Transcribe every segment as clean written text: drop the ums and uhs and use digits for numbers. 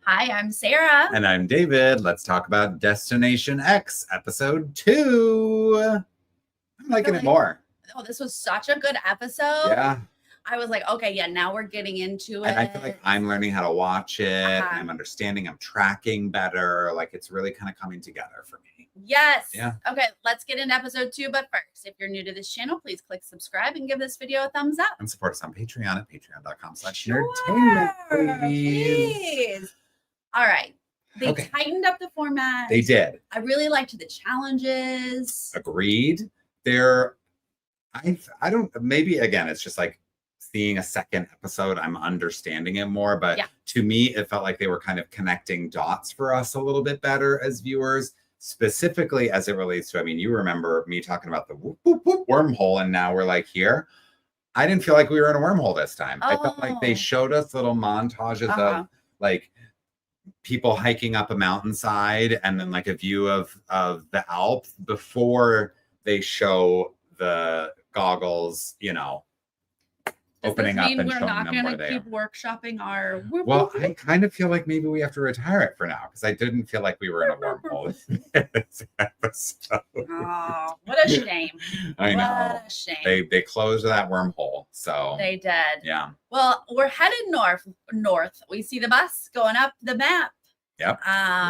Hi, I'm Sarah. And I'm David. Let's talk about Destination X, episode 2. I'm liking it more. Oh, this was such a good episode. Yeah. I was like, okay, yeah, now we're getting into it. And I feel like I'm learning how to watch it. And I'm understanding, I'm tracking better. Like it's really kind of coming together for me. Yes. Yeah. Okay, let's get into episode 2. But first, if you're new to this channel, please click subscribe and give this video a thumbs up. And support us on Patreon at patreon.com/nerdtainment, please. All right. They tightened up the format. They did. I really liked the challenges. Agreed. I don't, maybe again, it's just like seeing a second episode, I'm understanding it more. But to me, it felt like they were kind of connecting dots for us a little bit better as viewers, specifically as it relates to, I mean, you remember me talking about the whoop, whoop, whoop wormhole, and now we're like here. I didn't feel like we were in a wormhole this time. I felt like they showed us little montages of like people hiking up a mountainside and then like a view of the Alps before they show the goggles, you know, opening up and showing them where they are. Keep workshopping our well, I kind of feel like maybe we have to retire it for now because I didn't feel like we were in a wormhole this episode. Oh, what a shame. I know. What a shame. They closed that wormhole. So they did. Yeah. Well, we're headed north. We see the bus going up the map. Yep.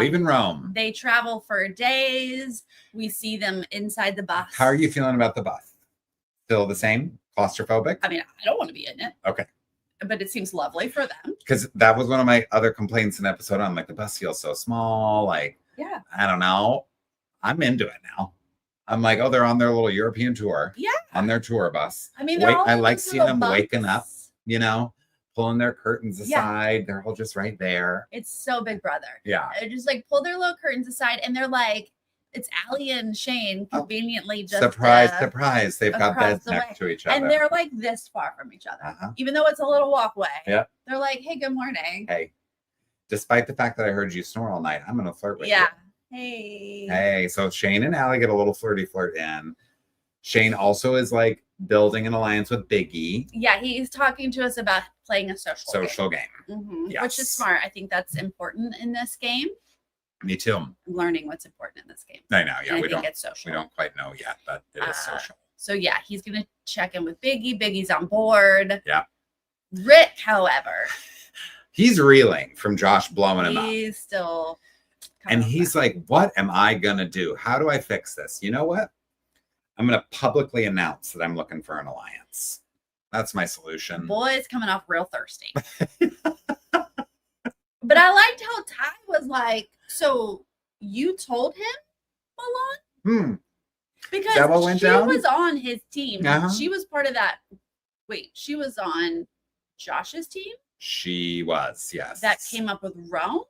Leaving Rome. They travel for days. We see them inside the bus. How are you feeling about the bus? Still the same? Claustrophobic? I mean, I don't want to be in it. Okay. But it seems lovely for them. Because that was one of my other complaints in the episode. I'm like, the bus feels so small. Like, yeah. I don't know. I'm into it now. I'm like, oh, they're on their little European tour. Yeah. On their tour bus. I mean, I like seeing them waking up, you know, pulling their curtains aside. Yeah. They're all just right there. It's so Big Brother. Yeah. They just like pull their little curtains aside and they're like, it's Allie and Shane conveniently just surprise. They've got beds next to each other. And they're like this far from each other. Even though it's a little walkway. Yeah. They're like, hey, good morning. Hey, despite the fact that I heard you snore all night, I'm going to flirt with you. Hey, so Shane and Allie get a little flirty flirt in. Shane also is like building an alliance with Biggie. Yeah, he's talking to us about playing a social game. Mm-hmm. Yes. Which is smart. I think that's important in this game. Me too. I'm learning what's important in this game. I know. Yeah, we don't quite know yet, but it is social. So yeah, he's gonna check in with Biggie. Biggie's on board. Yeah. Rick, however, he's reeling from Josh blowing him up. He's still. And he's like, "What am I gonna do? How do I fix this? You know what? I'm gonna publicly announce that I'm looking for an alliance. That's my solution." Boy's coming off real thirsty. But I liked how Ty was like, so you told him, Milan? Because she was on his team. She was part of that. Wait, she was on Josh's team? She was, yes. That came up with Rome,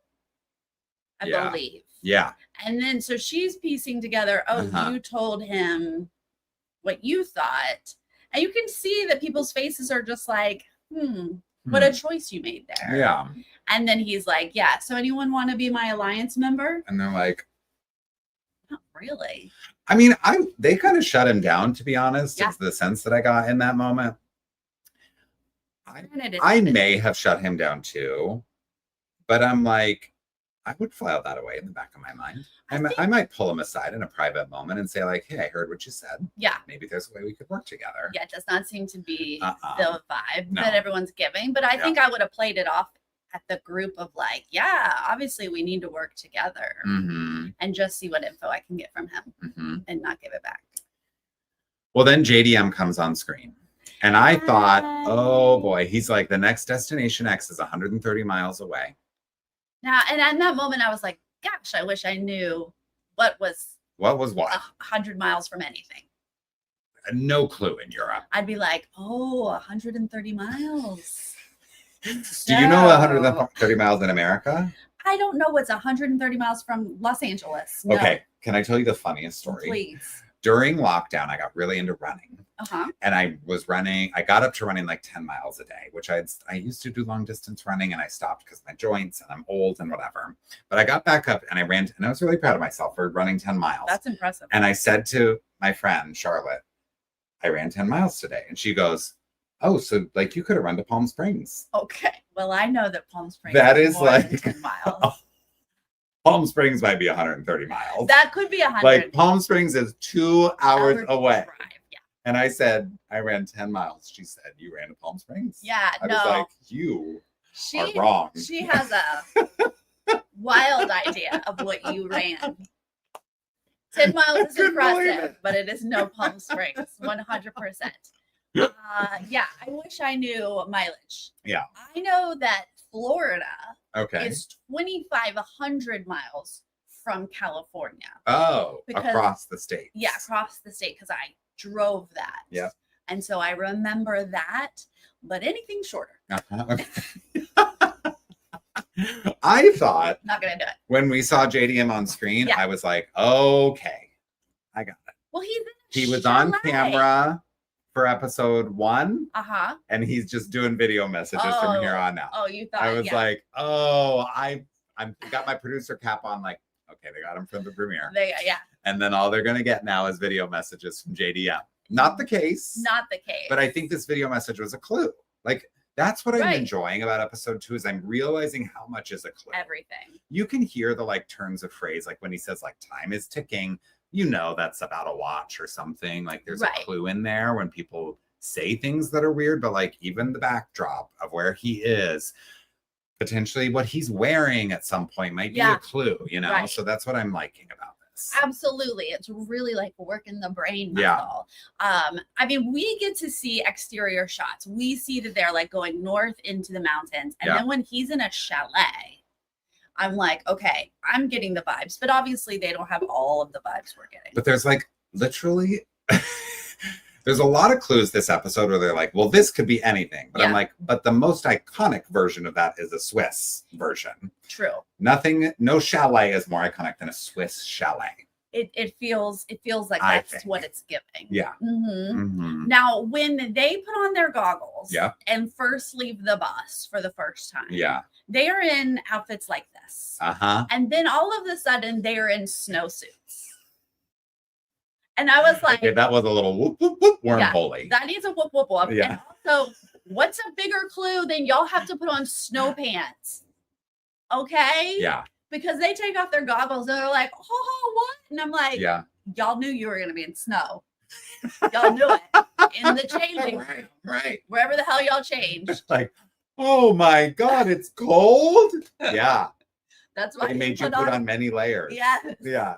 I believe. Yeah. And then, so she's piecing together, you told him what you thought. And you can see that people's faces are just like, what a choice you made there. Yeah. And then he's like, yeah, so anyone want to be my alliance member? And they're like, not really. I mean, they kind of shut him down, to be honest. It's the sense that I got in that moment. I may have shut him down too, but I'm like, I would file that away in the back of my mind. I might pull him aside in a private moment and say like, hey, I heard what you said. Yeah. Maybe there's a way we could work together. Yeah, it does not seem to be the vibe that everyone's giving, but I think I would have played it off at the group of like, yeah, obviously we need to work together and just see what info I can get from him and not give it back. Well, then JDM comes on screen. And I thought, oh boy, he's like, the next Destination X is 130 miles away. Now, and in that moment, I was like, gosh, I wish I knew what was what 100 miles from anything. No clue in Europe. I'd be like, 130 miles. Do you know 130 miles in America? I don't know what's 130 miles from Los Angeles. No. Okay, can I tell you the funniest story? Please. During lockdown, I got really into running. And I got up to running like 10 miles a day, which I used to do long distance running and I stopped because my joints and I'm old and whatever. But I got back up and I ran and I was really proud of myself for running 10 miles. That's impressive. And I said to my friend, Charlotte, I ran 10 miles today. And she goes, Oh, so like you could have run to Palm Springs. Okay. Well, I know that Palm Springs is more like than 10 miles. Palm Springs might be 130 miles. That could be 100. Like Palm Springs is 2 hours away. Drive. Yeah. And I said, I ran 10 miles. She said, you ran to Palm Springs? Yeah, I was like, you are wrong. She has a wild idea of what you ran. 10 miles is impressive, but it is no Palm Springs, 100%. Yeah, I wish I knew mileage. Yeah. I know that Florida is 2,500 miles from California. Oh, across the state. Yeah, across the state, because I drove that. Yeah. And so I remember that, but anything shorter. Okay. I thought not gonna do it. When we saw JDM on screen, I was like, okay, I got it. Well, he was on camera for episode 1. And he's just doing video messages from here on out. Oh, you thought I was like, oh, I got my producer cap on, like, okay, they got him from the premiere. And then all they're gonna get now is video messages from JDM. Not the case. Not the case. But I think this video message was a clue. Like, that's what I'm enjoying about episode 2 is I'm realizing how much is a clue. Everything. You can hear the like turns of phrase, like when he says like time is ticking, you know that's about a watch or something. Like there's a clue in there when people say things that are weird, but like even the backdrop of where he is, potentially what he's wearing at some point might be a clue, you know? So that's what I'm liking about this. Absolutely. It's really like working the brain muscle. I mean, we get to see exterior shots. We see that they're like going north into the mountains. And then when he's in a chalet, I'm like, okay, I'm getting the vibes. But obviously they don't have all of the vibes we're getting. But there's like literally there's a lot of clues this episode where they're like, well, this could be anything. But I'm like, but the most iconic version of that is a Swiss version. True. No chalet is more iconic than a Swiss chalet. It feels like that's what it's giving. Yeah. Now, when they put on their goggles and first leave the bus for the first time, they are in outfits like this. And then all of a sudden they are in snowsuits. And I was like, okay, that was a little whoop, whoop, whoop, wormhole-y. That needs a whoop, whoop, whoop. Yeah. And also, what's a bigger clue than y'all have to put on snow pants? Okay? Yeah. Because they take off their goggles and they're like, oh, what? And I'm like, y'all knew you were going to be in snow. Y'all knew it. In the changing room. Right. Wherever the hell y'all changed. Like, oh my God, it's cold? Yeah. That's why they made you put on many layers. Yes. Yeah.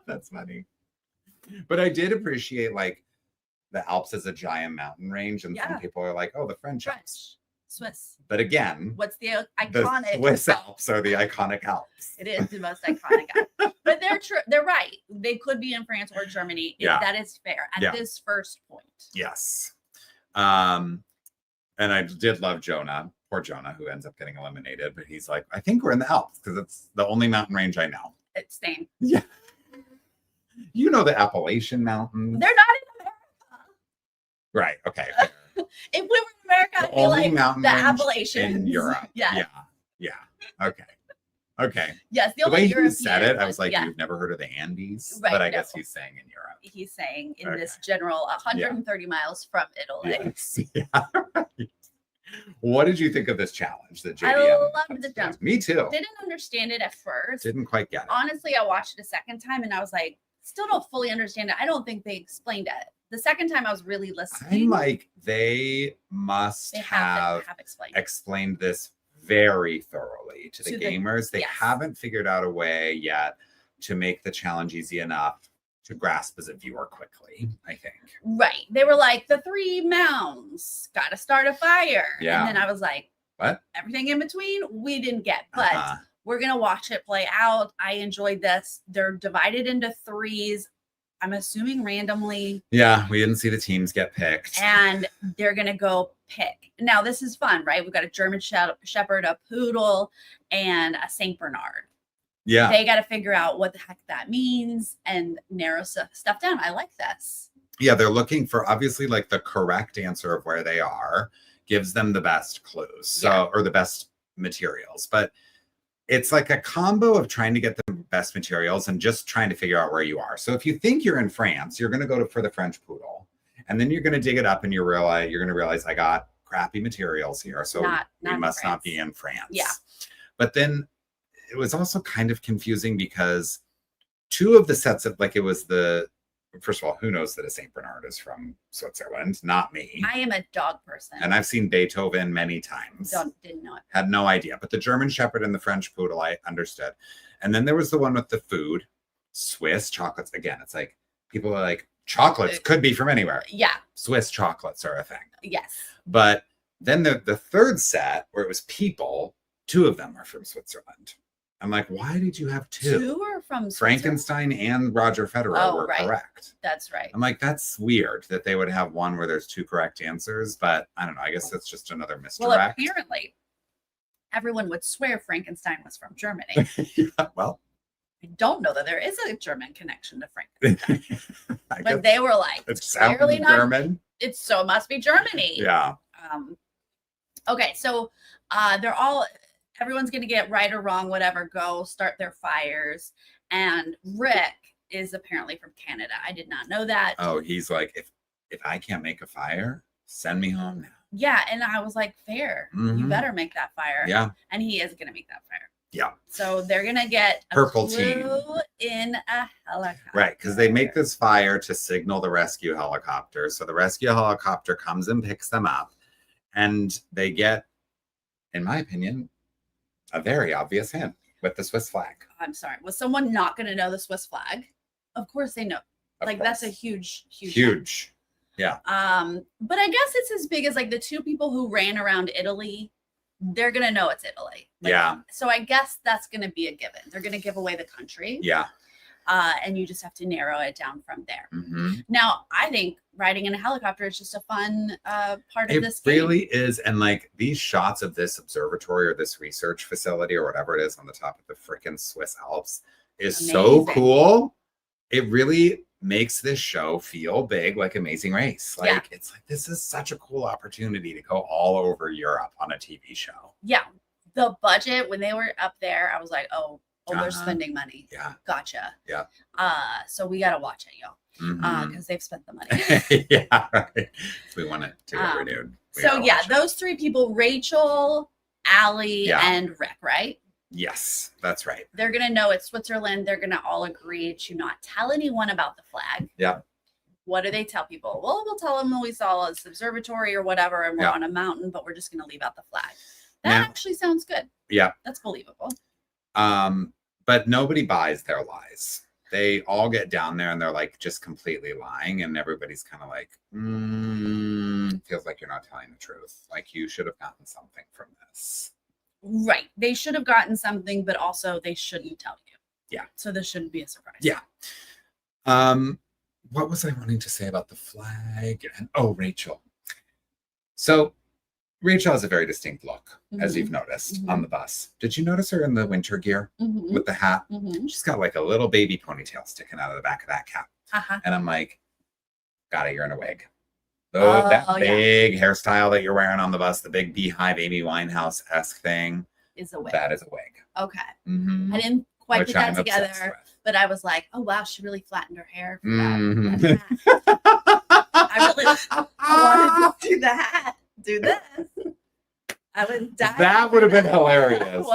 That's funny. But I did appreciate like the Alps as a giant mountain range. And some people are like, oh, the French Alps. Swiss. But again, what's the iconic? The Swiss Alps are the iconic Alps. It is the most iconic Alps. But they're right. They could be in France or Germany. That is fair at this first point. Yes. And I did love Jonah. Poor Jonah, who ends up getting eliminated. But he's like, I think we're in the Alps because it's the only mountain range I know. It's same. Yeah. You know the Appalachian Mountains. They're not in America. Right. Okay. If we were in America, I'd be like the Appalachians in Europe. Yeah. Okay. Yes. The way he said it, I was like, you've never heard of the Andes, but I guess he's saying in Europe. He's saying in this general 130 miles from Italy. Yes. Yeah. Right. What did you think of this challenge that JDM? I loved the challenge. Me too. Didn't understand it at first. Didn't quite get it. Honestly, I watched it a second time and I was like, still don't fully understand it. I don't think they explained it. The second time I was really listening. I'm like, they must have explained this very thoroughly to the gamers. They haven't figured out a way yet to make the challenge easy enough to grasp as a viewer quickly, I think. Right. They were like, the 3 mounds, got to start a fire. Yeah. And then I was like, what? Everything in between, we didn't get. But we're going to watch it play out. I enjoyed this. They're divided into 3s. I'm assuming randomly. Yeah, we didn't see the teams get picked. And they're going to go pick. Now, this is fun, right? We've got a German Shepherd, a Poodle, and a St. Bernard. Yeah. They got to figure out what the heck that means and narrow stuff down. I like this. Yeah, they're looking for obviously like the correct answer of where they are gives them the best clues. Or the best materials. But it's like a combo of trying to get the best materials and just trying to figure out where you are. So if you think you're in France, you're going to go for the French Poodle. And then you're going to dig it up and you're going to realize I got crappy materials here. So we must not be in France. Yeah. But then it was also kind of confusing because two of the sets of it was first of all, who knows that a St. Bernard is from Switzerland? Not me. I am a dog person. And I've seen Beethoven many times. Didn't know it. Had no idea. But the German Shepherd and the French Poodle, I understood. And then there was the one with the food, Swiss chocolates. Again, it's like, people are like, chocolates could be from anywhere. Yeah. Swiss chocolates are a thing. Yes. But then the third set, where it was people, two of them are from Switzerland. I'm like, why did you have two? Two are from Frankenstein and Roger Federer were correct. That's right. I'm like, that's weird that they would have one where there's two correct answers, but I don't know. I guess that's just another misdirect. Well, apparently, everyone would swear Frankenstein was from Germany. Yeah, well, I don't know that there is a German connection to Frankenstein. But they were like, it's clearly not German. It must be Germany. Yeah. Okay, so everyone's going to get right or wrong, whatever, go start their fires. And Rick is apparently from Canada. I did not know that. Oh, he's like, if I can't make a fire, send me home now. Yeah, and I was like, fair. Mm-hmm. You better make that fire. Yeah. And he is going to make that fire. Yeah. So they're going to get a purple clue team in a helicopter. Right, because they make this fire to signal the rescue helicopter. So the rescue helicopter comes and picks them up. And they get, in my opinion, a very obvious hint with the Swiss flag. I'm sorry. Was someone not going to know the Swiss flag? Of course they know. That's a huge. Yeah. But I guess it's as big as the two people who ran around Italy. They're going to know it's Italy. Yeah. So I guess that's going to be a given. They're going to give away the country. Yeah. And you just have to narrow it down from there. Mm-hmm. Now, I think riding in a helicopter is just a fun part of this game. It really is. And these shots of this observatory or this research facility or whatever it is on the top of the freaking Swiss Alps is amazing. So cool. It really makes this show feel big, like Amazing Race. It's this is such a cool opportunity to go all over Europe on a TV show. Yeah. The budget, when they were up there, I was like, oh, they're spending money. Yeah. Gotcha. Yeah. So we got to watch it, y'all. Because they've spent the money. Yeah. Right. We want it to get renewed. Those three people, Rachel, Allie, and Rick, right? Yes, that's right. They're going to know it's Switzerland. They're going to all agree to not tell anyone about the flag. Yeah. What do they tell people? Well, we'll tell them we saw this observatory or whatever, and we're on a mountain, but we're just going to leave out the flag. That actually sounds good. Yeah. That's believable. But nobody buys their lies. They all get down there and they're just completely lying, and everybody's kind of like, feels like you're not telling the truth. You should have gotten something from this. Right. They should have gotten something, but also they shouldn't tell you. Yeah. So this shouldn't be a surprise. Yeah. What was I wanting to say about the flag? And Rachel. So Rachel has a very distinct look, as you've noticed, on the bus. Did you notice her in the winter gear with the hat? She's got a little baby ponytail sticking out of the back of that cap. And I'm like, got it, you're in a wig. That big hairstyle that you're wearing on the bus, the big beehive Amy Winehouse-esque thing. Is a wig. That is a wig. Okay. I didn't quite put that together, but I was like, oh, wow, she really flattened her hair for that hat. I wanted to do the hat. Do this. I would die. That would have been hilarious.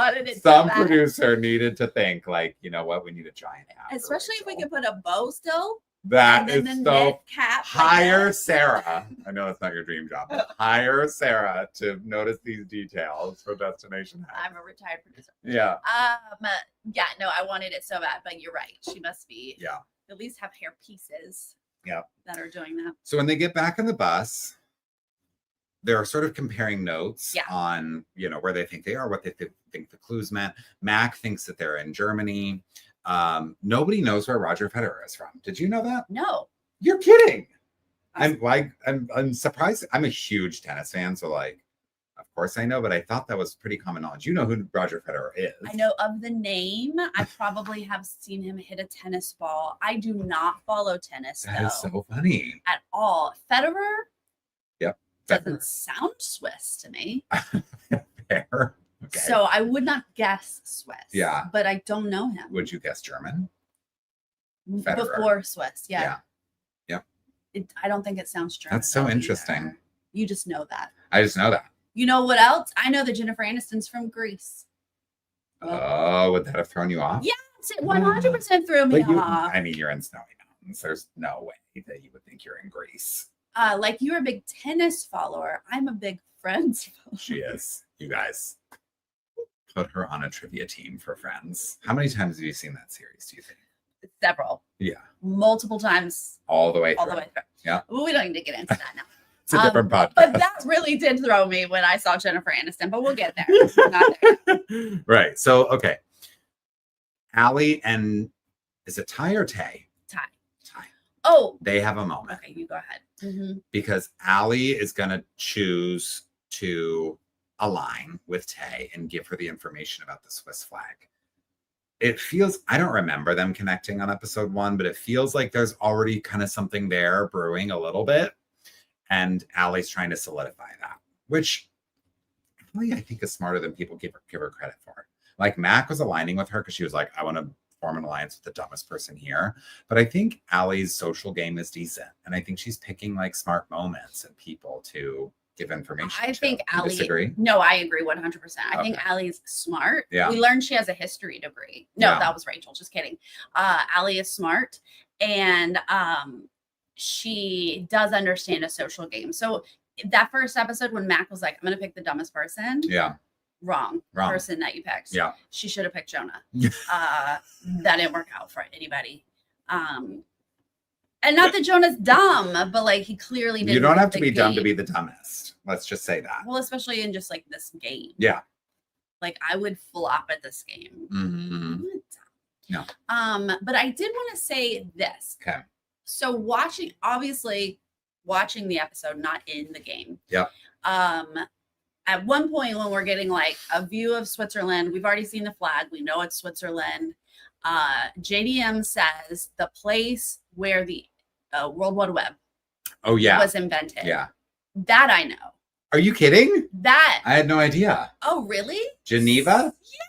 Some producer needed to think, you know what, we need a giant hat. Especially if we could put a bow still. That is so cap hire Sarah. I know that's not your dream job. But hire Sarah to notice these details for Destination Hat. I'm a retired producer. Yeah. Yeah, no, I wanted it so bad, but you're right. She must be at least have hair pieces that are doing that. So when they get back on the bus, they're sort of comparing notes on, where they think they are, what they think the clues meant. Mac thinks that they're in Germany. Nobody knows where Roger Federer is from. Did you know that? No. You're kidding. I'm surprised. I'm a huge tennis fan, so of course I know, but I thought that was pretty common knowledge. You know who Roger Federer is. I know of the name. I probably have seen him hit a tennis ball. I do not follow tennis, That is so funny. At all. Federer? Yep. Doesn't sound Swiss to me. Fair. Okay. So I would not guess Swiss. Yeah. But I don't know him. Would you guess German? Federer. Before Swiss, yeah. Yep. I don't think it sounds German. That's so interesting. Either. You just know that. I just know that. You know what else? I know that Jennifer Aniston's from Greece. Oh, would that have thrown you off? Yes, it 100% threw me off. I mean, you're in snowy mountains. There's no way that you would think you're in Greece. Like you're a big tennis follower. I'm a big Friends follower. She is. You guys put her on a trivia team for Friends. How many times have you seen that series, do you think? Several. Yeah. Multiple times. All the way through. All the way through. Yeah. Well, we don't need to get into that now. It's a different podcast. But that really did throw me when I saw Jennifer Aniston, but we'll get there. We're not there. Right. So, okay. Allie and is it Ty or Tay? Ty. Oh. They have a moment. Okay, you go ahead. Mm-hmm. Because Allie is going to choose to align with Tay and give her the information about the Swiss flag. It feels, I don't remember them connecting on episode 1, but it feels like there's already kind of something there brewing a little bit. And Allie's trying to solidify that, which really I think is smarter than people give her credit for. Like Mac was aligning with her because she was like, I want to form an alliance with the dumbest person here. But I think Allie's social game is decent. And I think she's picking like smart moments and people to give information. I think Allie. Disagree? No, I agree 100%. I think Allie's smart. Yeah. We learned she has a history degree. No, that was Rachel. Just kidding. Allie is smart. And she does understand a social game. So that first episode when Mac was like, I'm going to pick the dumbest person. Yeah. Wrong person that you picked. Yeah. She should have picked Jonah. That didn't work out for anybody. And not that Jonah's dumb, but like he clearly didn't. You don't have to be dumb to be the dumbest. Let's just say that. Well, especially in just like this game. Yeah. Like I would flop at this game. Mm-hmm. No. But I did want to say this. Okay. So watching the episode, not in the game. Yep. At one point when we're getting like a view of Switzerland, we've already seen the flag. We know it's Switzerland. JDM says the place where the World Wide Web was invented. Yeah. That I know. Are you kidding? That. I had no idea. Oh, really? Geneva? Yes.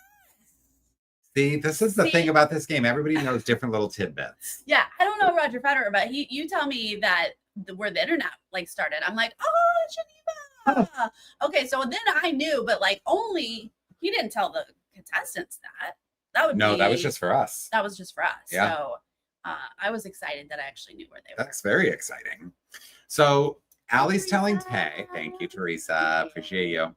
See, this is the thing about this game. Everybody knows different little tidbits. Yeah. I don't know Roger Federer, but you tell me that where the internet like started. I'm like, oh, Geneva. Okay, so then I knew, but like only he didn't tell the contestants that. That was just for us. That was just for us. Yeah. So I was excited that I actually knew where they were. That's very exciting. So Allie's telling Tay, thank you, Teresa. Appreciate you.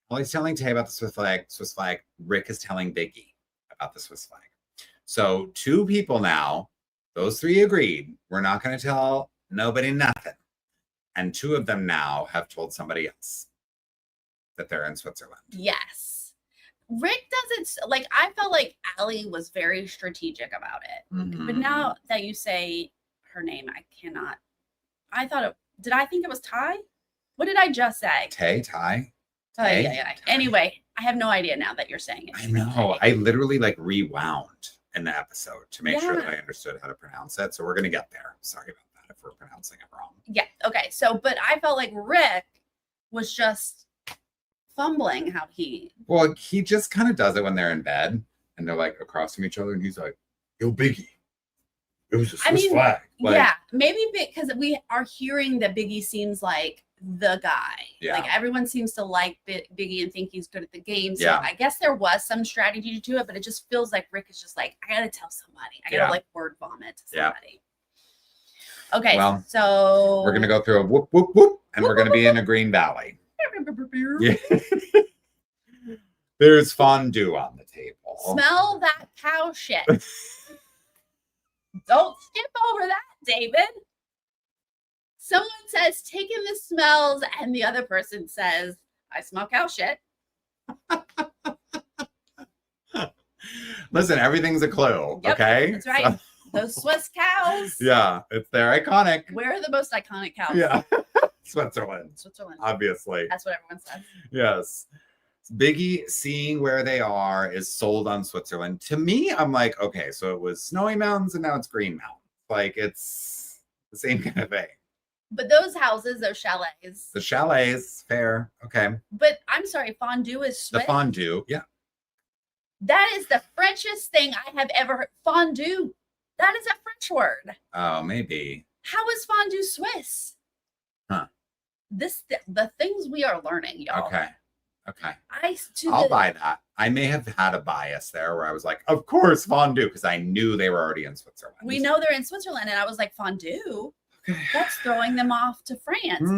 Allie's telling Tay about the Swiss flag. Rick is telling Biggie about the Swiss flag. So 2 people now, those 3 agreed. We're not going to tell nobody nothing. And 2 of them now have told somebody else that they're in Switzerland. Yes. Rick doesn't, like, I felt like Allie was very strategic about it. Mm-hmm. But now that you say her name, I cannot. Did I think it was Ty? What did I just say? Ty? Yeah. Anyway, I have no idea now that you're saying it. I know. I literally like rewound in the episode to make sure that I understood how to pronounce it. So we're going to get there. Sorry about that if we're pronouncing it wrong. Yeah. Okay. So, but I felt like Rick was just fumbling how he. Well, he just kind of does it when they're in bed and they're like across from each other and he's like, yo, Biggie. It was a Swiss flag. Like, yeah, maybe because we are hearing that Biggie seems like the guy. Yeah. Like everyone seems to like Biggie and think he's good at the game. So yeah. I guess there was some strategy to it, but it just feels like Rick is just like, I gotta tell somebody. I gotta like word vomit to somebody. Yeah. Okay, well, so we're gonna go through a whoop whoop whoop, and we're gonna be in a green valley. Yeah. There's fondue on the table. Smell that cow shit. Don't skip over that, David. Someone says, taking the smells, and the other person says, I smell cow shit. Listen, everything's a clue, okay? That's right. So, those Swiss cows. Yeah, they're iconic. Where are the most iconic cows? Yeah. Switzerland. Obviously. That's what everyone says. Yes. Biggie seeing where they are is sold on Switzerland. To me, I'm like, okay, so it was snowy mountains and now it's green mountains. Like it's the same kind of thing. But those houses, those chalets. The chalets, fair. Okay. But I'm sorry, fondue is Swiss. The fondue, yeah. That is the Frenchest thing I have ever heard. Fondue. That is a French word. Oh, maybe. How is fondue Swiss? Huh. The things we are learning, y'all. Okay. I'll buy that. I may have had a bias there where I was like, of course, fondue, because I knew they were already in Switzerland. We know they're in Switzerland, and I was like, fondue? Okay. That's throwing them off to France.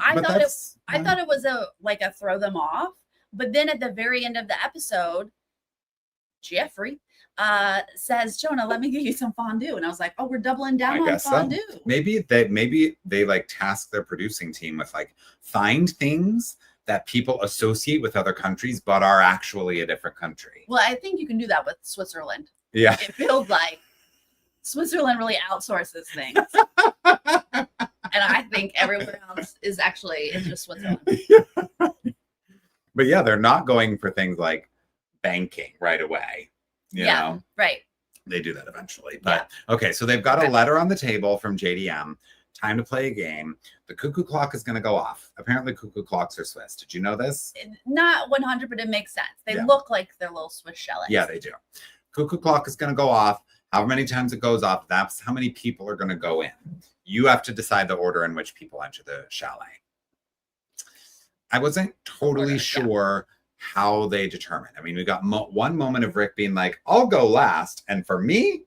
I thought it was a throw them off. But then at the very end of the episode, Jeffrey says, Jonah, let me give you some fondue. And I was like, oh, we're doubling down on fondue. So. Maybe they like task their producing team with like find things that people associate with other countries, but are actually a different country. Well, I think you can do that with Switzerland. Yeah. It feels like Switzerland really outsources things. And I think everywhere else is just Switzerland. But yeah, they're not going for things like banking right away. You know? Right. They do that eventually. But okay, so they've got a letter on the table from JDM. Time to play a game. The cuckoo clock is going to go off. Apparently, cuckoo clocks are Swiss. Did you know this? Not 100, but it makes sense. They look like they're little Swiss chalets. Yeah, they do. Cuckoo clock is going to go off. However many times it goes off, that's how many people are going to go in. You have to decide the order in which people enter the chalet. I wasn't totally sure how they determine. I mean, we got one moment of Rick being like, I'll go last. And for me,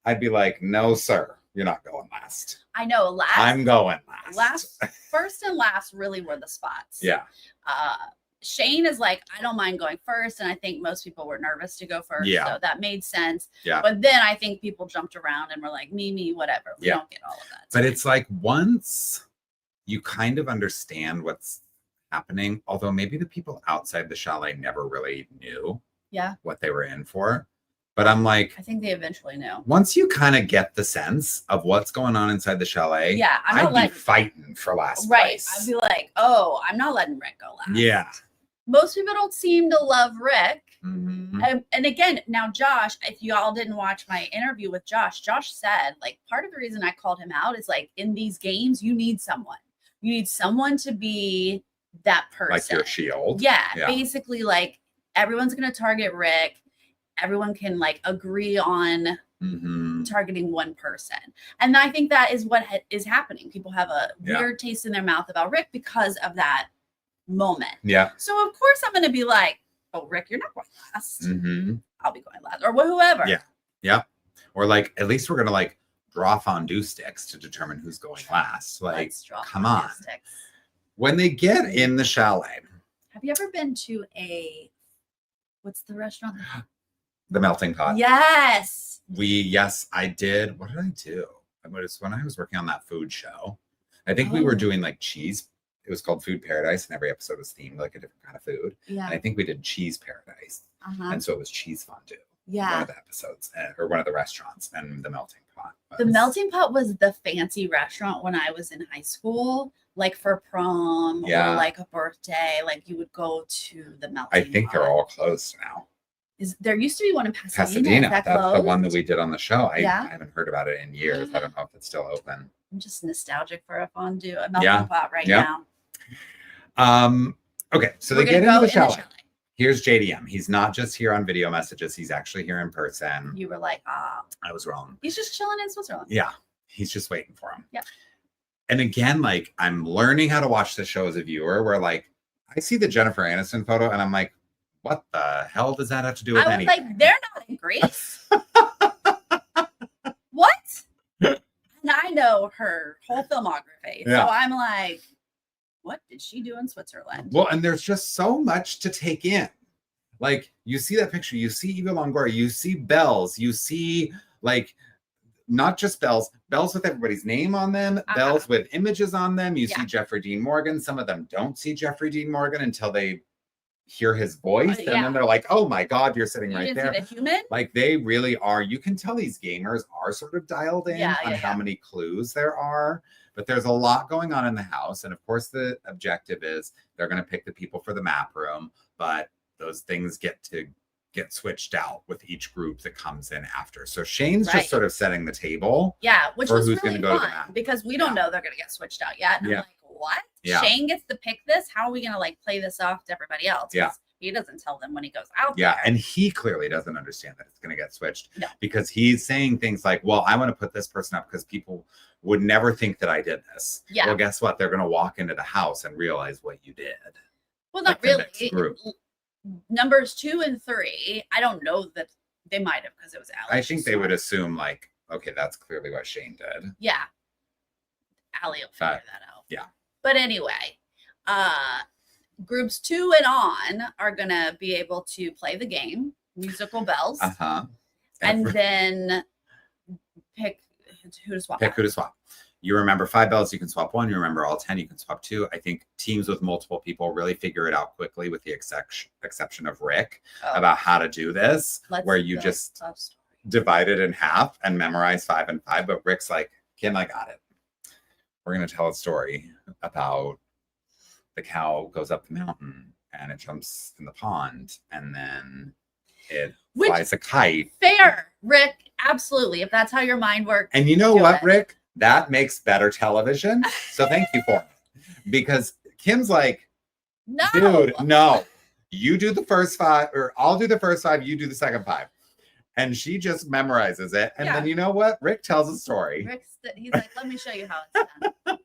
I'd be like, no, sir, you're not going last. I know. I'm going last. First and last really were the spots. Yeah. Shane is like, I don't mind going first. And I think most people were nervous to go first. Yeah. So that made sense. Yeah. But then I think people jumped around and were like, me, whatever. We don't get all of that. But it's like once you kind of understand what's happening, although maybe the people outside the chalet never really knew what they were in for. But I'm like, I think they eventually knew. Once you kind of get the sense of what's going on inside the chalet, I'd be fighting for last place. I'd be like, oh, I'm not letting Rick go last. Yeah. Most people don't seem to love Rick. Mm-hmm. And again, now Josh, if you all didn't watch my interview with Josh said, like, part of the reason I called him out is like, in these games, you need someone. You need someone to be that person. Like your shield. Yeah. Basically, like, everyone's going to target Rick. Everyone can like agree on targeting one person. And I think that is what is happening. People have a weird taste in their mouth about Rick because of that moment. Yeah. So of course I'm going to be like, oh, Rick, you're not going last. Mm-hmm. I'll be going last, or whoever. Yeah. Yeah. Or like, at least we're going to like draw fondue sticks to determine who's going last. Like, come on. Sticks. When they get in the chalet. Have you ever been to what's the restaurant? The Melting Pot. Yes. Yes, I did. What did I do? It was when I was working on that food show. I think we were doing like cheese. It was called Food Paradise, and every episode was themed like a different kind of food. Yeah. And I think we did Cheese Paradise. And so it was cheese fondue. Yeah. One of the episodes, or one of the restaurants, and the Melting Pot. The Melting Pot was the fancy restaurant when I was in high school, like for prom or like a birthday. Like you would go to the Melting Pot. I think they're all closed now. There used to be one in Pasadena. That's the one that we did on the show. I haven't heard about it in years. I don't know if it's still open. I'm just nostalgic for a fondue, a Melting Pot right now. Okay, so they get into the chalet. Here's JDM. He's not just here on video messages. He's actually here in person. You were like, I was wrong. He's just chilling in Switzerland. Yeah, he's just waiting for him. Yeah. And again, like, I'm learning how to watch the show as a viewer, where like I see the Jennifer Aniston photo and I'm like, what the hell does that have to do with anything? Like, they're not in Greece. What? And I know her whole filmography. So I'm like, what did she do in Switzerland? Well, and there's just so much to take in. Like, you see that picture, you see Eva Longoria, you see bells, you see like not just bells with everybody's name on them, bells with images on them. You see Jeffrey Dean Morgan. Some of them don't see Jeffrey Dean Morgan until they hear his voice, and then they're like, oh my God, you're sitting right there. See the human? Like, they really are. You can tell these gamers are sort of dialed in on how many clues there are, but there's a lot going on in the house. And of course, the objective is they're going to pick the people for the map room, but those things get switched out with each group that comes in after. So Shane's just sort of setting the table. Yeah, which was who's really go fun because we don't know they're going to get switched out yet. And I'm like, what? Yeah. Shane gets to pick this? How are we going to like play this off to everybody else? Yeah. He doesn't tell them when he goes out there. Yeah, and he clearly doesn't understand that it's going to get switched. No. Because he's saying things like, well, I want to put this person up because people would never think that I did this. Yeah. Well, guess what? They're going to walk into the house and realize what you did. Well, not really. Numbers 2 and 3, I don't know that they might have because it was Allie. I think they would assume like, okay, that's clearly what Shane did. Yeah. Allie will figure that out. Yeah. But anyway, groups 2 and on are going to be able to play the game, musical bells. And then pick who to swap. Pick who to swap. You remember 5 bells, you can swap 1. You remember all 10, you can swap 2. I think teams with multiple people really figure it out quickly, with the exception of Rick, about how to do this, where you just divide it in half and memorize 5 and 5. But Rick's like, Kim, I got it. We're going to tell a story about the cow goes up the mountain and it jumps in the pond and then it flies a kite. Fair, Rick. Absolutely. If that's how your mind works. And you know what, Rick? That makes better television. So thank you for it. Because Kim's like, no, dude, no. You do the first 5, or I'll do the first 5, you do the second 5. And she just memorizes it. And then you know what? Rick tells a story. He's like, let me show you how it's done.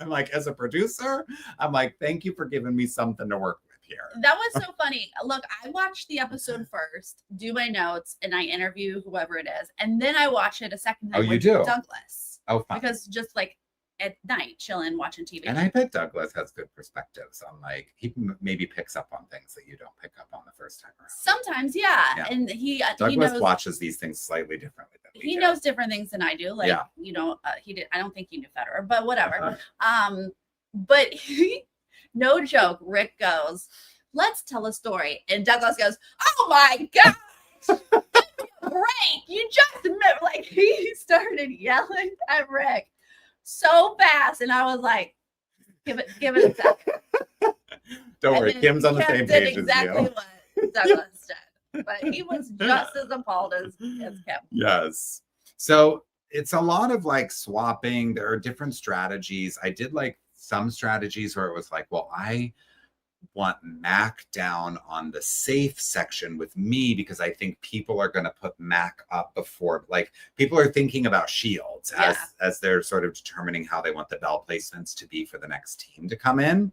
I'm like, as a producer, I'm like, thank you for giving me something to work with here. That was so funny. Look, I watched the episode first, do my notes, and I interview whoever it is. And then I watch it a second time with Douglas. Oh, fine. Because just like at night, chilling, watching TV. And I bet Douglas has good perspective. So I'm like, he maybe picks up on things that you don't pick up on the first time around. Sometimes, yeah. And Douglas watches these things slightly differently than he knows different things than I do. Like, you know, I don't think he knew Federer, but whatever. But no joke, Rick goes, let's tell a story. And Douglas goes, oh my gosh. Break! You just like he started yelling at Rick so fast, and I was like, "Give it a second." Don't worry, Kim's on the same page exactly as you. What Douglas said, but he was just as appalled as Kim. Yes. So it's a lot of like swapping. There are different strategies. I did like some strategies where it was like, well, I want Mac down on the safe section with me because I think people are going to put Mac up before, like people are thinking about shields as they're sort of determining how they want the bell placements to be for the next team to come in.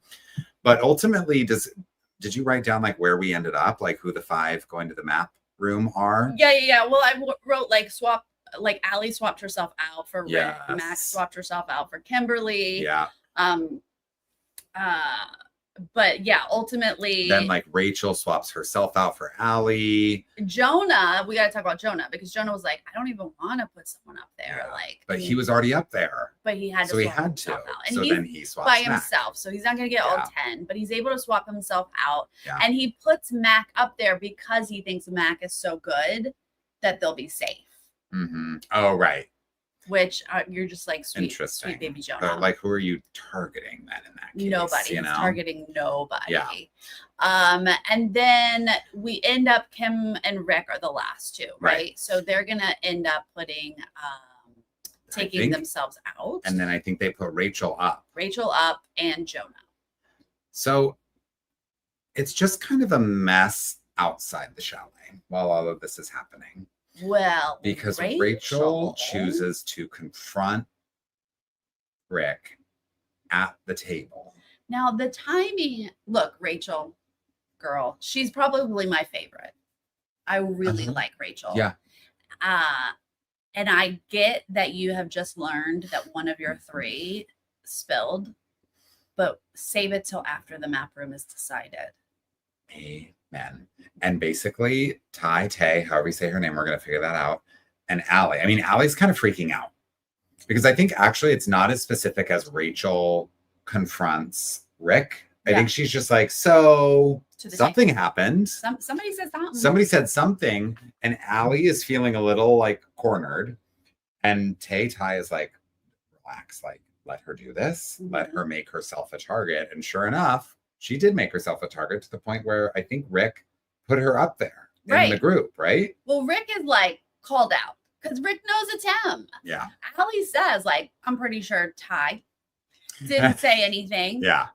But ultimately, did you write down like where we ended up, like who the 5 going to the map room are? Yeah. Well, I wrote like swap, like Allie swapped herself out for Rick. Mac swapped herself out for Kimberly. Yeah. But yeah, ultimately then like Rachel swaps herself out for Allie. Jonah, we got to talk about Jonah because Jonah was like, I don't even want to put someone up there. But he was already up there. But he had to swap himself out. And so then he swaps by himself. So he's not going to get all 10, but he's able to swap himself out. Yeah. And he puts Mac up there because he thinks Mac is so good that they'll be safe. Mm-hmm. Oh, right. Which you're just like, sweet baby Jonah. But like, who are you targeting then in that case? Nobody. You know? Targeting nobody. Yeah. And then we end up, Kim and Rick are the last 2, right? So they're gonna end up putting taking themselves out. And then I think they put Rachel up. And Jonah. So it's just kind of a mess outside the chalet while all of this is happening. Well, because Rachel chooses to confront Rick at the table. Now, the timing, look, Rachel, girl, she's probably my favorite. I really like Rachel. Yeah. And I get that you have just learned that one of your 3 spilled, but save it till after the map room is decided. Amen. And basically, Tay, however you say her name, we're going to figure that out. And Allie. I mean, Allie's kind of freaking out because I think actually it's not as specific as Rachel confronts Rick. I think she's just like, so something happened. Somebody said something. Somebody said something. And Allie is feeling a little like cornered. And Tay is like, relax, like, let her do this. Mm-hmm. Let her make herself a target. And sure enough, she did make herself a target to the point where I think Rick put her up there in the group, right? Well, Rick is like called out because Rick knows it's him. Yeah. Allie says, like, I'm pretty sure Ty didn't say anything. Yeah.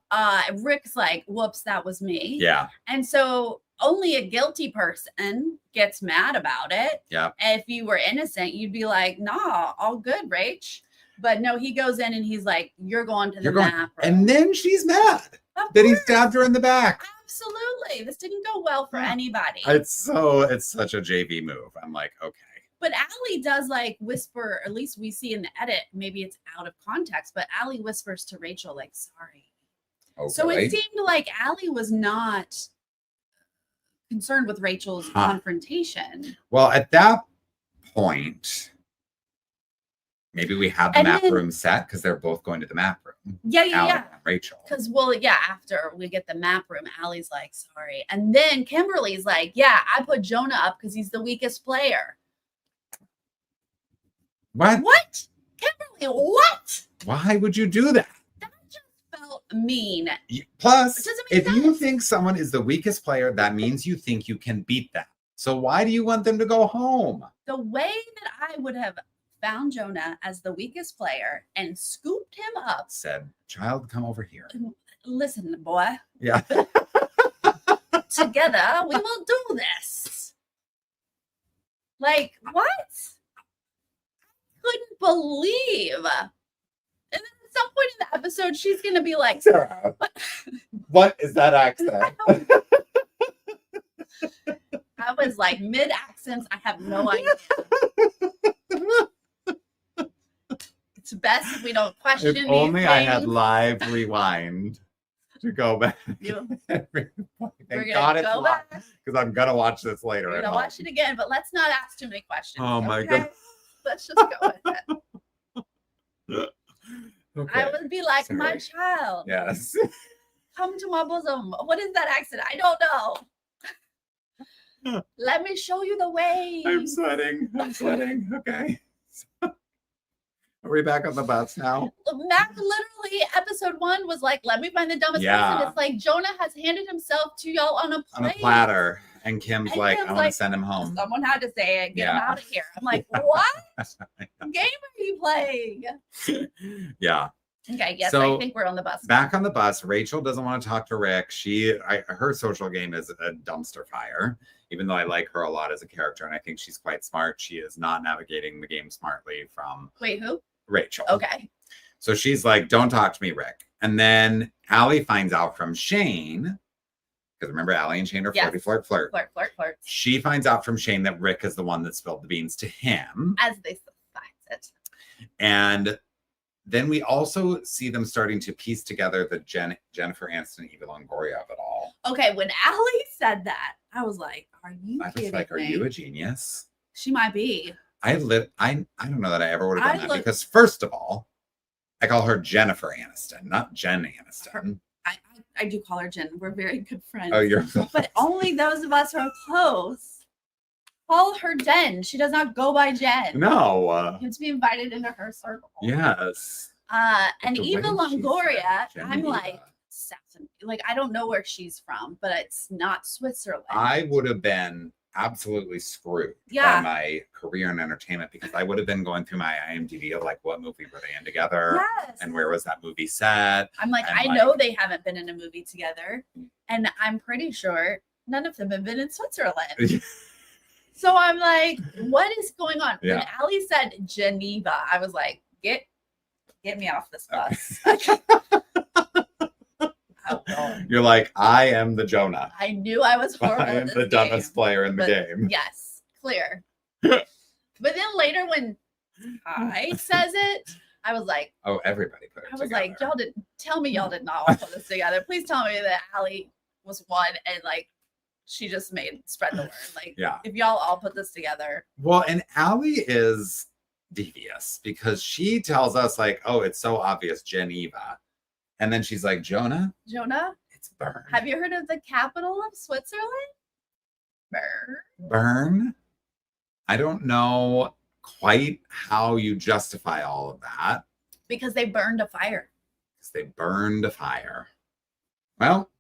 Rick's like, whoops, that was me. Yeah. And so only a guilty person gets mad about it. Yeah. If you were innocent, you'd be like, nah, all good, Rach. But no, he goes in and he's like, you're going to the map room. And then she's mad that he stabbed her in the back. Absolutely. This didn't go well for anybody. It's such a JV move. I'm like, okay. But Allie does like whisper, at least we see in the edit, maybe it's out of context, but Allie whispers to Rachel, like, sorry. Okay. So it seemed like Allie was not concerned with Rachel's confrontation. Well, at that point, maybe we have the map room set because they're both going to the map room. Yeah. Rachel. Because, after we get the map room, Allie's like, sorry. And then Kimberly's like, yeah, I put Jonah up because he's the weakest player. What? Kimberly, what? Why would you do that? That just felt mean. Plus, if you think someone is the weakest player, that means you think you can beat them. So why do you want them to go home? The way that I would have found Jonah as the weakest player and scooped him up. Said, child, come over here. Listen, boy. Yeah. Together, we will do this. Like, what? Couldn't believe. And then at some point in the episode, she's going to be like, Sarah, what is that accent? I was like, mid-accents, I have no idea. It's best if we don't question If only these I had things. live rewind to go back. Thank God it's live, because I'm going to watch this later. We're going to watch it again, but let's not ask too many questions. Oh, my God. Let's just go with it. Okay. I would be like, Sorry. my child. Yes. Come to my bosom. What is that accent? I don't know. Let me show you the way. I'm sweating. Okay. Are we back on the bus now? Mac literally, episode 1 was like, let me find the dumbest person. It's like Jonah has handed himself to y'all on a plate. On a platter. And Kim's like, I want to send him home. Someone had to say it. Get him out of here. I'm like, what game are you playing? Yeah. Okay, yes, so, I think we're on the bus. Back on the bus, Rachel doesn't want to talk to Rick. Her social game is a dumpster fire, even though I like her a lot as a character, and I think she's quite smart. She is not navigating the game smartly from... Wait, who? Rachel. Okay. So she's like, don't talk to me, Rick. And then Allie finds out from Shane... Because remember, Allie and Shane are flirty, flirt. Flirt. She finds out from Shane that Rick is the one that spilled the beans to him. As they suspect it. And then we also see them starting to piece together the Jennifer Aniston, Eva Longoria of it all. Okay, when Allie said that, I was like, are you kidding me? Are you a genius? She might be. I don't know that I ever would have done that because, first of all, I call her Jennifer Aniston, not Jen Aniston. I do call her Jen. We're very good friends. Oh, you're but only those of us who are close call her Jen. She does not go by Jen. No. You have to be invited into her circle. Yes. And Eva Longoria, I'm like, I don't know where she's from, but it's not Switzerland. I would have been absolutely screwed by my career in entertainment because I would have been going through my IMDb of like, what movie were they in together? Yes. And where was that movie set? I'm like, I know they haven't been in a movie together. And I'm pretty sure none of them have been in Switzerland. So I'm like, what is going on? Yeah. When Allie said Geneva, I was like, get me off this bus. You're like, I am the Jonah. I knew I was horrible. I am the dumbest player in the game. Yes, clear. But then later when I says it, I was like, oh, everybody put it together. Like, y'all did tell me y'all did not all put this together. Please tell me that Allie was one and like she just spread the word. Like, if y'all all put this together. Well, and Allie is devious because she tells us like, oh, it's so obvious, Geneva. And then she's like, Jonah? It's Bern. Have you heard of the capital of Switzerland? Bern? I don't know quite how you justify all of that. Because they burned a fire. Well,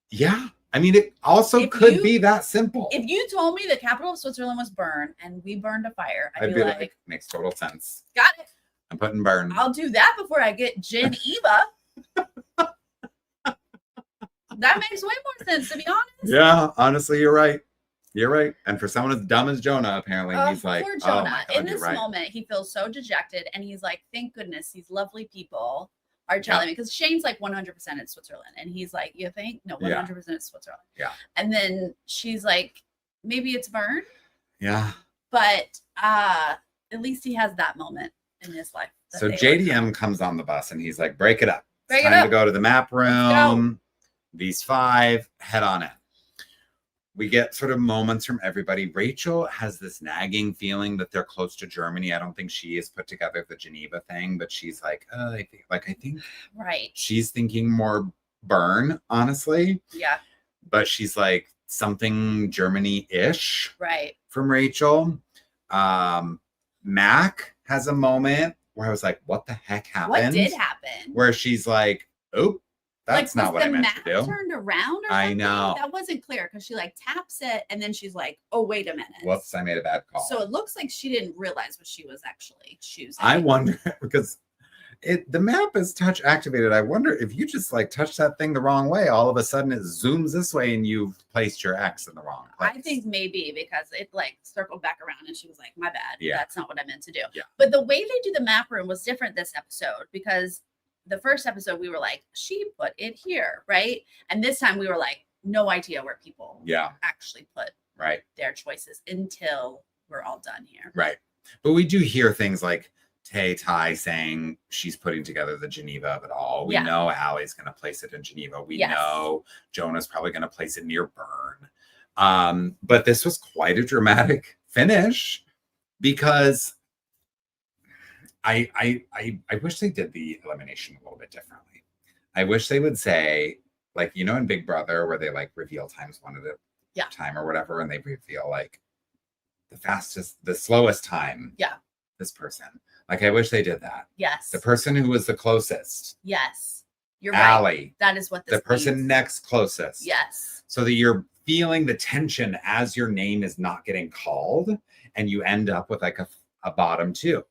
yeah. I mean, it also could be that simple. If you told me the capital of Switzerland was Bern and we burned a fire, I'd be like, makes total sense. Got it. I'm putting burn. I'll do that before I get Geneva. That makes way more sense, to be honest. Yeah, honestly, you're right. You're right. And for someone as dumb as Jonah, apparently, he's like, poor Jonah. Oh my God, in this moment, he feels so dejected, and he's like, thank goodness these lovely people are telling me, because Shane's like 100% in Switzerland, and he's like, you think? No, 100% in Switzerland. Yeah. And then she's like, maybe it's Vern. Yeah. But at least he has that moment in his life. So JDM comes on the bus, and he's like, break it up. Break it's time to go to the map room. These 5, head on in. We get sort of moments from everybody. Rachel has this nagging feeling that they're close to Germany. I don't think she has put together the Geneva thing, but she's like, I think right. She's thinking more Bern, honestly. Yeah. But she's like something Germany-ish. Right. From Rachel. Mac has a moment where I was like, what the heck happened? What did happen? Where she's like, oh, that's not what I meant to do. Turned around or something? I know. That wasn't clear because she like taps it and then she's like, oh, wait a minute. Whoops, I made a bad call. So it looks like she didn't realize what she was actually choosing. I wonder, because the map is touch activated. I wonder if you just like touch that thing the wrong way, all of a sudden it zooms this way and you've placed your X in the wrong place. I think maybe because it like circled back around and she was like, my bad. Yeah. That's not what I meant to do. Yeah. But the way they do the map room was different this episode, because the first episode we were like, she put it here, right? And this time we were like, no idea where people actually put their choices until we're all done here. Right. But we do hear things like Tai saying she's putting together the Geneva of it all. We know Allie's going to place it in Geneva. We know Jonah's probably going to place it near Bern. But this was quite a dramatic finish, because I wish they did the elimination a little bit differently. I wish they would say, like, you know, in Big Brother where they like reveal times one at a time or whatever, and they reveal like the slowest time. Yeah. This person. Like, I wish they did that. Yes. The person who was the closest. Yes. You're Allie, right. That is what this the person means. next closest. Yes. So that you're feeling the tension as your name is not getting called, and you end up with like a bottom 2.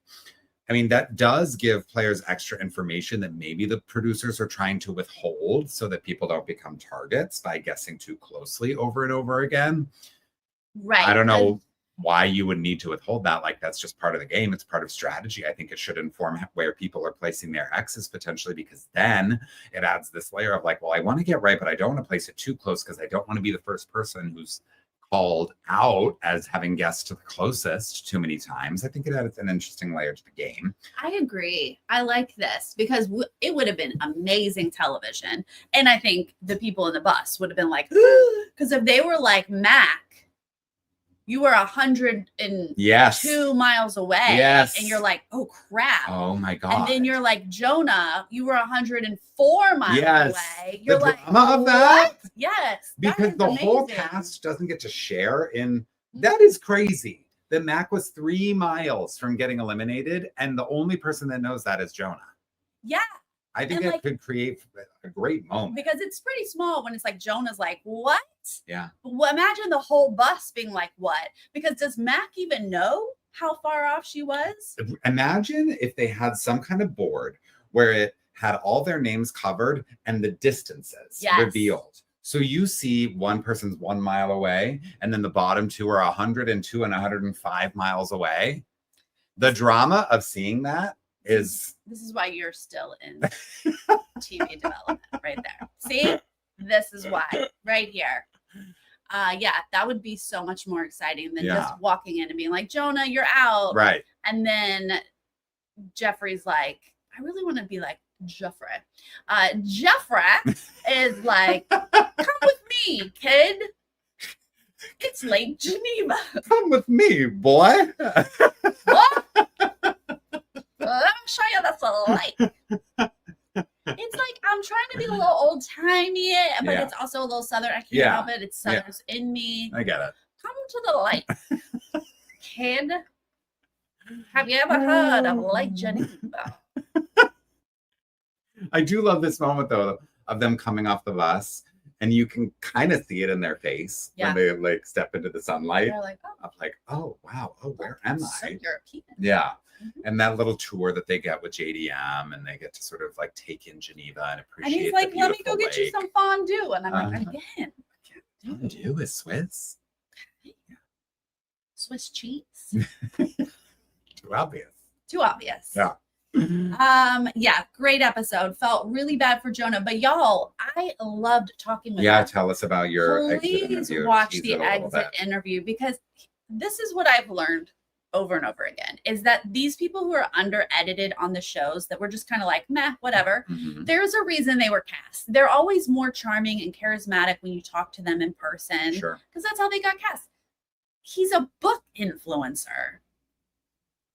I mean, that does give players extra information that maybe the producers are trying to withhold so that people don't become targets by guessing too closely over and over again. Right. I don't know why you would need to withhold that. Like, that's just part of the game. It's part of strategy. I think it should inform where people are placing their X's potentially, because then it adds this layer of like, well, I want to get right, but I don't want to place it too close because I don't want to be the first person who's called out as having guessed to the closest too many times. I think it adds an interesting layer to the game. I agree. I like this because it would have been amazing television. And I think the people in the bus would have been like, because if they were like, Mac, you were 102 miles away. Yes. And you're like, oh crap. Oh my God. And then you're like, Jonah, you were 104 miles away. You're the like, drama of that? Yes. Because the whole cast doesn't get to share in that is crazy. That Mac was 3 miles from getting eliminated, and the only person that knows that is Jonah. Yeah. I think it could create a great moment. Because it's pretty small when it's like Jonah's like, what? Yeah. Well, imagine the whole bus being like, what? Because does Mac even know how far off she was? Imagine if they had some kind of board where it had all their names covered and the distances revealed. So you see one person's 1 mile away, and then the bottom 2 are 102 and 105 miles away. The drama of seeing that is... This is why you're still in TV development right there. See? This is why. Right here. Yeah, that would be so much more exciting than just walking in and being like, Jonah, you're out. Right. And then Jeffrey's like, I really want to be like Jeffrey. Jeffrey is like, come with me, kid. It's Lake Geneva. Come with me, boy. What? Let me show you this lake. It's like I'm trying to be a little old timey, but it's also a little southern. I can't help it. It's southern's in me. I get it. Come to the lake, kid. Have you ever heard of Lake Geneva? I do love this moment though of them coming off the bus And you can kind of see it in their face when they like step into the sunlight. They're like, oh. I'm like, oh, wow. Oh, where am so I? European. Yeah. And that little tour that they get with JDM, and they get to sort of like take in Geneva and appreciate. And he's like, let me go get you some fondue. And I'm like, again. Fondue is Swiss. Yeah. Swiss cheese. Too obvious. Too obvious. Yeah. Yeah, great episode. Felt really bad for Jonah, but y'all, I loved talking with him. Tell us about your exit interview. Watch the exit interview, because this is what I've learned over and over again, is that these people who are under edited on the shows that were just kind of like, meh, whatever, there's a reason they were cast. They're always more charming and charismatic when you talk to them in person. Sure. Because that's how they got cast. He's a book influencer.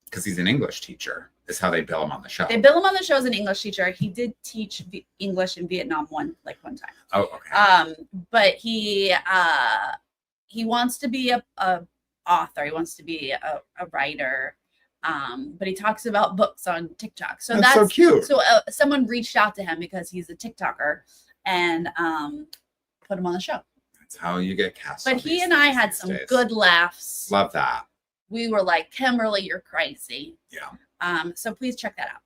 Because he's an English teacher, is how they bill him on the show. They bill him on the show as an English teacher. He did teach English in Vietnam one time. Oh, okay. But he wants to be a author. He wants to be a writer. But he talks about books on TikTok. So that's so cute. So someone reached out to him because he's a TikToker and put him on the show. That's how you get cast. But he and I had some good laughs. Love that. We were like, Kimberly, you're crazy. Yeah. So please check that out.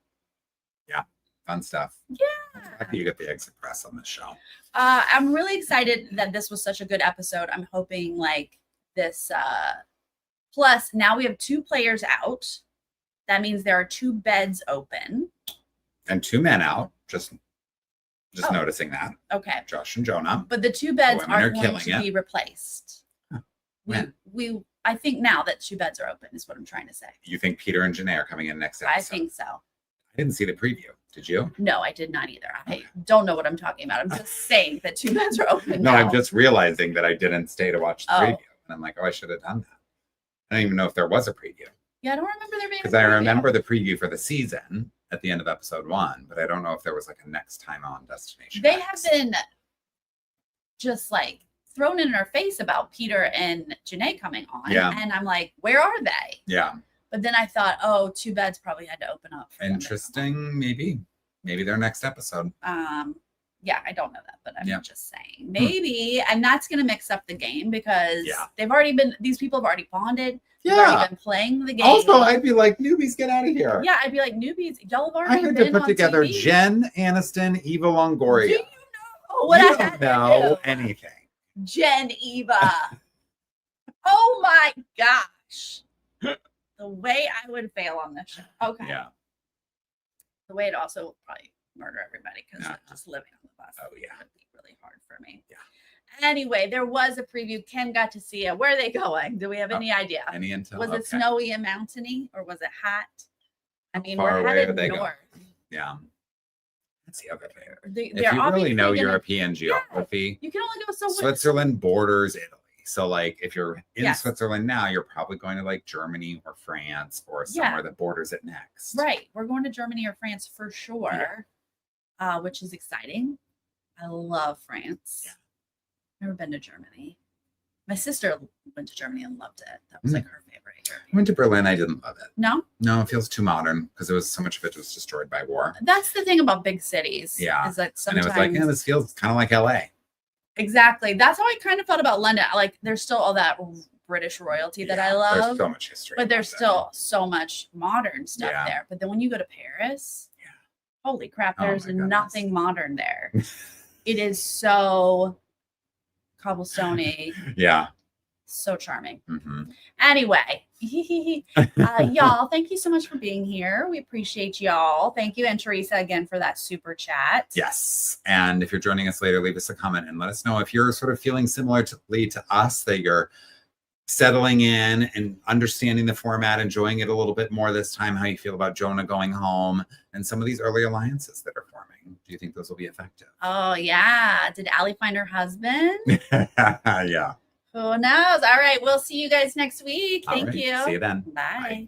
Yeah. Fun stuff. Yeah. Happy you get the exit press on this show. I'm really excited that this was such a good episode. I'm hoping like this. Plus, now we have 2 players out. That means there are 2 beds open. And 2 men out. Just noticing that. Okay. Josh and Jonah. But the 2 beds aren't going to be replaced. When? I think now that 2 beds are open is what I'm trying to say. You think Peter and Janae are coming in next episode? I think so. I didn't see the preview. Did you? No, I did not either. I don't know what I'm talking about. I'm just saying that 2 beds are open No, now. I'm just realizing that I didn't stay to watch the preview. And I'm like, oh, I should have done that. I don't even know if there was a preview. Yeah, I don't remember there being a preview. Because I remember the preview for the season at the end of episode 1, but I don't know if there was like a next time on destination. They have been just like thrown in our face about Peter and Janae coming on. Yeah. And I'm like, where are they? Yeah. But then I thought, 2 beds probably had to open up. For Interesting. Maybe their next episode. Yeah, I don't know that, but I'm just saying maybe. And that's going to mix up the game because these people have already bonded. They've already been playing the game. Also, I'd be like, newbies, get out of here. Yeah, I'd be like, newbies, y'all have already been on I had to put together TV. Jen Aniston, Eva Longoria. Do you know what I had to do? Anything. Jen Eva. Oh my gosh. The way I would fail on this show. Okay. Yeah. The way it also would probably murder everybody because just living on the bus. Oh, yeah. Would be really hard for me. Yeah. Anyway, there was a preview. Ken got to see it. Where are they going? Do we have any idea? Any intel? Was it snowy and mountainy or was it hot? I mean, far we're headed north. Go? Yeah. That's the other thing. If you really know European geography, you can only go so Switzerland borders Italy. So like if you're in Switzerland now, you're probably going to like Germany or France or somewhere that borders it next. Right. We're going to Germany or France for sure, which is exciting. I love France. Yeah. Never been to Germany. My sister went to Germany and loved it. That was like her favorite. I went to Berlin. I didn't love it. No? No, it feels too modern because it was so much of it was destroyed by war. That's the thing about big cities. Yeah. Is that sometimes... And it was like, this feels kind of like LA. Exactly. That's how I kind of felt about London. Like there's still all that British royalty that I love. There's so much history. But there's still so much modern stuff there. But then when you go to Paris, holy crap, there's nothing modern there. It is so cobblestone-y. Yeah. So charming. Mm-hmm. Anyway, y'all, thank you so much for being here. We appreciate y'all. Thank you. And Teresa again for that super chat. Yes. And if you're joining us later, leave us a comment and let us know if you're sort of feeling similarly to us, that you're settling in and understanding the format, enjoying it a little bit more this time, how you feel about Jonah going home and some of these early alliances that are forming. Do you think those will be effective? Oh, yeah. Did Allie find her husband? Yeah. Who knows? All right. We'll see you guys next week. Thank you. See you then. Bye. Bye.